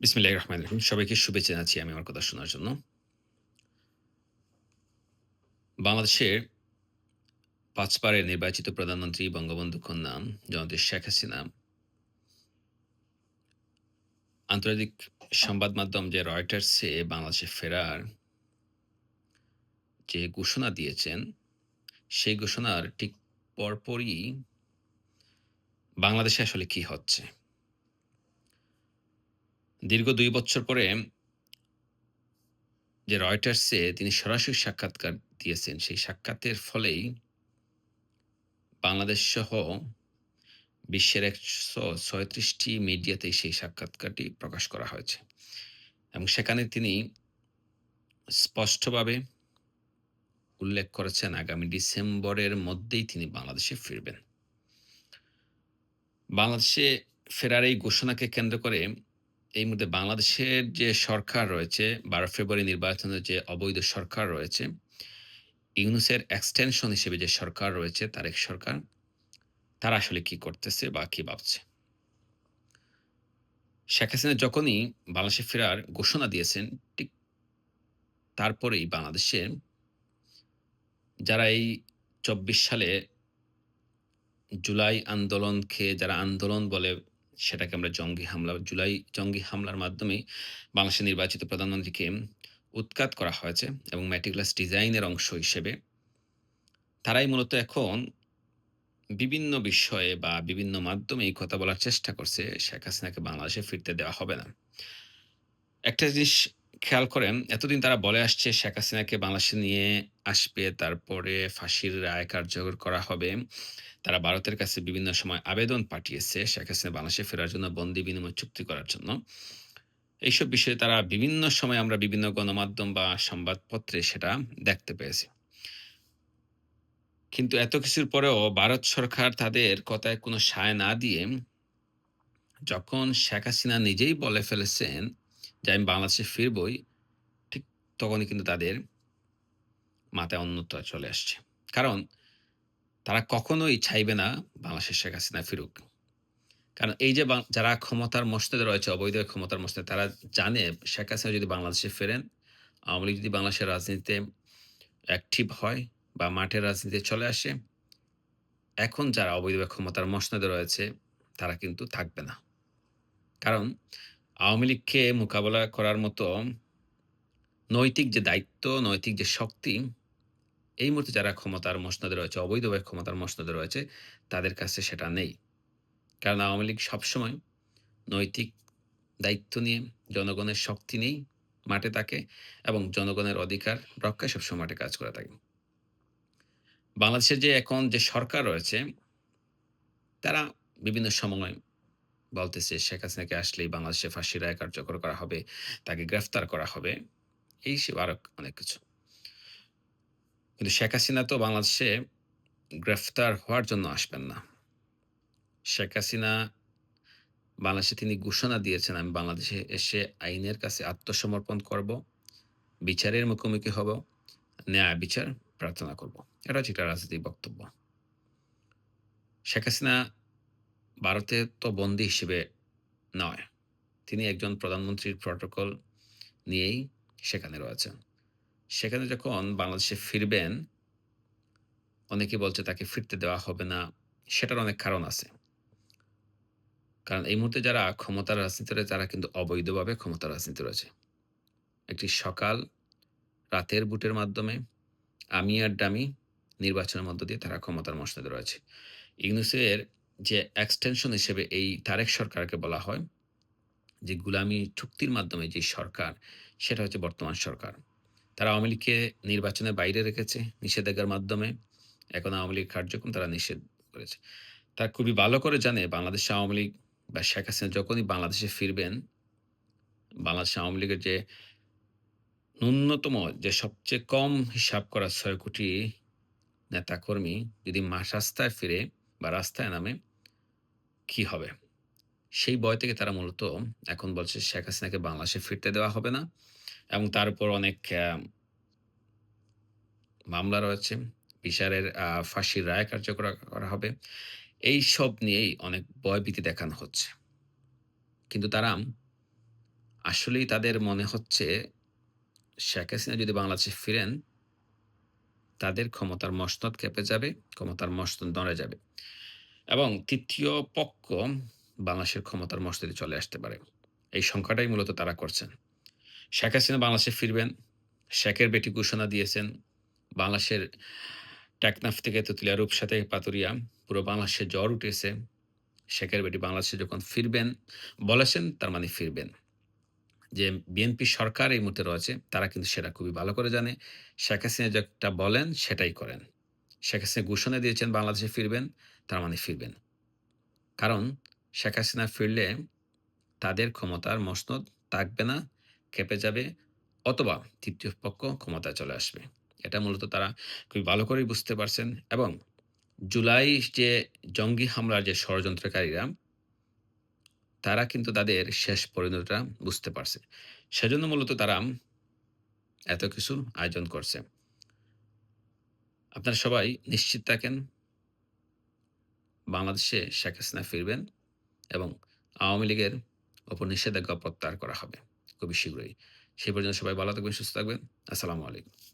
বিসমিল্লাহির রহমানির রহিম। সবাইকে শুভেচ্ছা জানাচ্ছি আমি আমার কথা শোনার জন্য। বাংলাদেশের ৫ বারের নির্বাচিত প্রধানমন্ত্রী বঙ্গবন্ধু কন্যা জননেত্রী শেখ হাসিনা আন্তর্জাতিক সংবাদ মাধ্যম যে রয়টার্সে বাংলাদেশে ফেরার যে ঘোষণা দিয়েছেন, সেই ঘোষণার ঠিক পরপরই বাংলাদেশে আসলে কি হচ্ছে? দীর্ঘ ২ বছর পরে যে রয়টার্সে তিনি সরাসরি সাক্ষাৎকার দিয়েছেন, সেই সাক্ষাতের ফলেই বাংলাদেশসহ বিশ্বের ১৩৬ টি মিডিয়াতে সেই সাক্ষাৎকারটি প্রকাশ করা হয়েছে। এবং সেখানে তিনি স্পষ্টভাবে উল্লেখ করেছেন আগামী ডিসেম্বরের মধ্যেই তিনি বাংলাদেশে ফিরবেন। বাংলাদেশে ফেরার এই ঘোষণাকে কেন্দ্র করে এই মুহূর্তে বাংলাদেশের যে সরকার রয়েছে, ১২ ফেব্রুয়ারি নির্বাচনের যে অবৈধ সরকার রয়েছে, ইউনূসের এক্সটেনশন হিসেবে যে সরকার রয়েছে, তারেক সরকার, তারা আসলে কি করতেছে বা কি ভাবছে? শেখ হাসিনা যখনই বাংলাদেশে ফেরার ঘোষণা দিয়েছেন, ঠিক তারপরেই বাংলাদেশে যারা এই ২৪ সালে জুলাই আন্দোলনকে যারা আন্দোলন বলে, সেটাকে আমরা জঙ্গি হামলা, জুলাই জঙ্গি হামলার মাধ্যমেই বাংলাদেশের নির্বাচিত প্রধানমন্ত্রীকে উৎখাত করা হয়েছে এবং মেটিকুলাস ডিজাইনের অংশ হিসেবে তারাই মূলত এখন বিভিন্ন বিষয়ে বা বিভিন্ন মাধ্যমে এই কথা বলার চেষ্টা করছে শেখ হাসিনাকে বাংলাদেশে ফিরতে দেওয়া হবে না। একটা জিনিস খেয়াল করেন, এতদিন তারা বলে আসছে শেখ হাসিনাকে বাংলাদেশে নিয়ে আসবে, তারপরে ফাঁসির রায় কার্যকর করা হবে। তারা ভারতের কাছে বিভিন্ন সময় আবেদন পাঠিয়েছে শেখ হাসিনা বাংলাদেশে ফেরার জন্য, বন্দি বিনিময় চুক্তি করার জন্য। এইসব বিষয়ে তারা বিভিন্ন সময় আমরা বিভিন্ন গণমাধ্যম বা সংবাদপত্রে সেটা দেখতে পেয়েছি। কিন্তু এত কিছুর পরেও ভারত সরকার তাদের কথায় কোনো সায় না দিয়ে যখন শেখ হাসিনা নিজেই বলে ফেলেছেন যে, "আমি বাংলাদেশে ফিরবই", ঠিক তখনই কিন্তু তাদের মাথায় অন্যত্র চলে আসছে। কারণ তারা কখনোই চাইবে না বাংলাদেশে শেখ হাসিনা ফিরুক। কারণ এই যে যারা ক্ষমতার মসনদে রয়েছে, অবৈধ ক্ষমতার মসনদে, তারা জানে শেখ হাসিনা যদি বাংলাদেশে ফেরেন, আওয়ামী লীগ যদি বাংলাদেশের রাজনীতিতে অ্যাক্টিভ হয় বা মাঠের রাজনীতিতে চলে আসে, এখন যারা অবৈধ ক্ষমতার মসনদে রয়েছে, তারা কিন্তু থাকবে না। কারণ আওয়ামী লীগকে মোকাবেলা করার মতো নৈতিক যে দায়িত্ব, নৈতিক যে শক্তি, এই মুহূর্তে যারা ক্ষমতার মসনদে রয়েছে, অবৈধভাবে ক্ষমতার মসনদে রয়েছে, তাদের কাছে সেটা নেই। কারণ আওয়ামী লীগ সবসময় নৈতিক দায়িত্ব নিয়ে, জনগণের শক্তি নিয়েই মাঠে থাকে এবং জনগণের অধিকার রক্ষায় সবসময় মাঠে কাজ করে থাকে। বাংলাদেশের যে এখন যে সরকার রয়েছে, তারা বিভিন্ন সময় বলতেছে শেখ হাসিনাকে আসলেই বাংলাদেশে ফাঁসির রায় কার্যকর করা হবে, তাকে গ্রেফতার করা হবে, এই সে আরো অনেক কিছু। কিন্তু শেখ হাসিনা তো বাংলাদেশে গ্রেফতার হওয়ার জন্য আসবেন না। শেখ হাসিনা বাংলাদেশে তিনি ঘোষণা দিয়েছেন, "আমি বাংলাদেশে এসে আইনের কাছে আত্মসমর্পণ করব, বিচারের মুখোমুখি হব, ন্যায় বিচার প্রার্থনা করব।" এটা হচ্ছে একটা রাজনৈতিক বক্তব্য। শেখ হাসিনা ভারতে তো বন্দী হিসেবে নয়। তিনি একজন প্রধানমন্ত্রীর প্রটোকল নিয়েই সেখানে রয়েছেন। সেখানে যখন বাংলাদেশে ফিরবেন, অনেকে বলছে তাকে ফিরতে দেওয়া হবে না। সেটার অনেক কারণ আছে। কারণ এই মুহূর্তে যারা ক্ষমতার রাজনীতিতে রয়েছে, তারা কিন্তু অবৈধভাবে ক্ষমতার রাজনীতি রয়েছে। একটি সকাল রাতের ভোটের মাধ্যমে আমি আর ডামি নির্বাচনের মধ্য দিয়ে তারা ক্ষমতার মসনদে রয়েছে। ইউনূসের যে এক্সটেনশন হিসেবে এই তারেক সরকারকে বলা হয় যে গুলামি চুক্তির মাধ্যমে যে সরকার, সেটা হচ্ছে বর্তমান সরকার। তারা আওয়ামী লীগকে নির্বাচনের বাইরে রেখেছে নিষেধাজ্ঞার মাধ্যমে। এখন আওয়ামী লীগ কার্যক্রম তারা নিষেধ করেছে। তারা খুবই ভালো করে জানে বাংলাদেশ আওয়ামী লীগ বা শেখ হাসিনা যখনই বাংলাদেশে ফিরবেন, বাংলাদেশ আওয়ামী লীগের যে ন্যূনতম, যে সবচেয়ে কম হিসাব করা ৬ কোটি নেতাকর্মী যদি মাঝ রাস্তায় ফিরে বা রাস্তায় নামে, কি হবে? সেই ভয় থেকে তারা মূলত এখন বলছে শেখ হাসিনাকে বাংলাদেশে ফিরতে দেওয়া হবে না এবং তার উপর অনেক মামলা রয়েছে। বিচারের ফাঁসির রায় কার্যকর করা হবে। এইসব নিয়েই অনেক ভয়ভীতি দেখানো হচ্ছে। কিন্তু তারা আসলেই তাদের মনে হচ্ছে শেখ হাসিনা যদি বাংলাদেশে ফিরেন, তাদের ক্ষমতার মসনদ কেঁপে যাবে, ক্ষমতার মসনদ নড়ে যাবে এবং ৩য় পক্ষ বাংলাদেশের ক্ষমতার মসনদে চলে আসতে পারে। এই সংখ্যাটাই মূলত তারা করছেন। শেখ হাসিনা বাংলাদেশে ফিরবেন। শেখের বেটি ঘোষণা দিয়েছেন। বাংলাদেশের টেকনাফ থেকে তেঁতুলিয়া, রূপসা থেকে পাতুরিয়া পুরো বাংলাদেশে জ্বর উঠেছে। শেখের বেটি বাংলাদেশে যখন ফিরবেন বলেছেন, তার মানে ফিরবেন। যে বিএনপি সরকার এই মুহূর্তে রয়েছে, তারা কিন্তু সেটা খুবই ভালো করে জানে। শেখ হাসিনা যেটা বলেন সেটাই করেন। শেখ হাসিনা ঘোষণা দিয়েছেন বাংলাদেশে ফিরবেন, তার মানে ফিরবেন। কারণ শেখ হাসিনা ফিরলে তাদের ক্ষমতার মসনদ থাকবে না, ক্ষেপে যাবে অথবা ৩য় পক্ষ ক্ষমতায় চলে আসবে। এটা মূলত তারা খুবই ভালো করেই বুঝতে পারছেন এবং জুলাই যে জঙ্গি হামলার যে ষড়যন্ত্রকারীরা, তারা কিন্তু তাদের শেষ পরিণতিটা বুঝতে পারছে। সেজন্য মূলত তারা এত কিছু আয়োজন করছে। আপনারা সবাই নিশ্চিত থাকেন বাংলাদেশে শেখ হাসিনা ফিরবেন এবং আওয়ামী লীগের উপর নিষেধাজ্ঞা প্রত্যাহার করা হবে খুবই শীঘ্রই। সেই পর্যন্ত সবাই ভালো থাকবেন, সুস্থ থাকবেন। আসসালামু আলাইকুম।